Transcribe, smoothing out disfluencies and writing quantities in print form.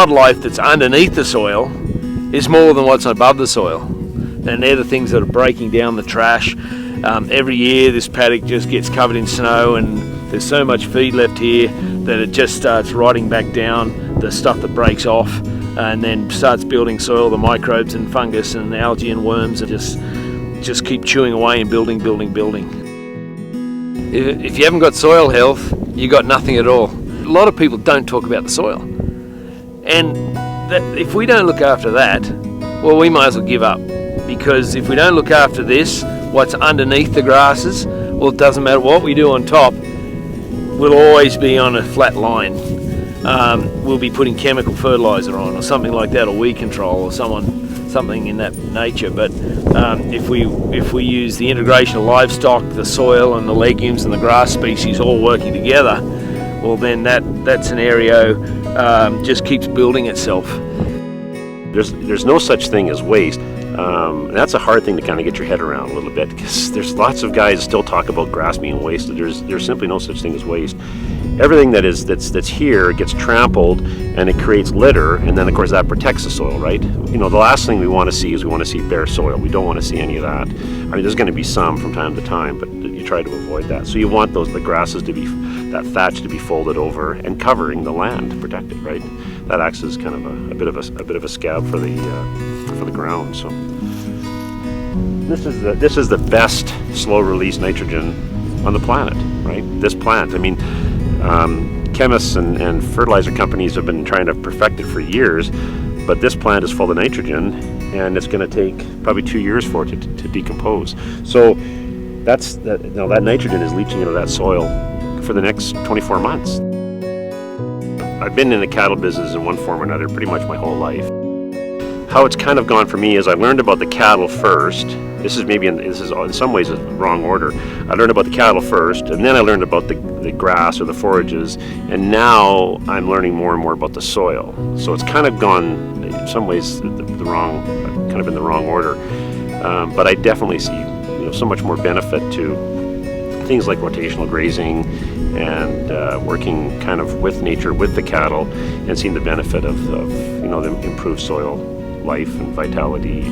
wildlife that's underneath the soil is more than what's above the soil. And they're the things that are breaking down the trash. Every year this paddock just gets covered in snow, and there's so much feed left here that it just starts rotting back down, the stuff that breaks off, and then starts building soil, the microbes and fungus and algae and worms, and just keep chewing away and building. If you haven't got soil health, you got nothing at all. A lot of people don't talk about the soil. And if we don't look after that, well, we might as well give up. Because if we don't look after this, what's underneath the grasses, well, it doesn't matter what we do on top, we'll always be on a flat line. We'll be putting chemical fertilizer on or something like that, or weed control or something in that nature. But if we use the integration of livestock, the soil and the legumes and the grass species all working together, well, then that scenario just keeps building itself. There's no such thing as waste. And that's a hard thing to kind of get your head around a little bit, because there's lots of guys still talk about grass being wasted. There's simply no such thing as waste. Everything that's here gets trampled, and it creates litter, and then of course that protects the soil, right? You know, the last thing we want to see is bare soil. We don't want to see any of that. I mean, there's going to be some from time to time, but you try to avoid that. So you want the grasses to be, that thatch to be folded over and covering the land to protect it, right? That acts as kind of a bit of a scab for the ground. So this is the best slow release nitrogen on the planet, right? This plant. I mean, chemists and fertilizer companies have been trying to perfect it for years, but this plant is full of nitrogen, and it's going to take probably 2 years for it to decompose. So that nitrogen is leaching into that soil for the next 24 months. I've been in the cattle business in one form or another pretty much my whole life. How it's kind of gone for me is I learned about the cattle first. This is in some ways a wrong order. I learned about the cattle first, and then I learned about the grass or the forages, and now I'm learning more and more about the soil. So it's kind of gone in some ways in the wrong order. But I definitely see so much more benefit to things like rotational grazing and working kind of with nature, with the cattle, and seeing the benefit of the improved soil life and vitality.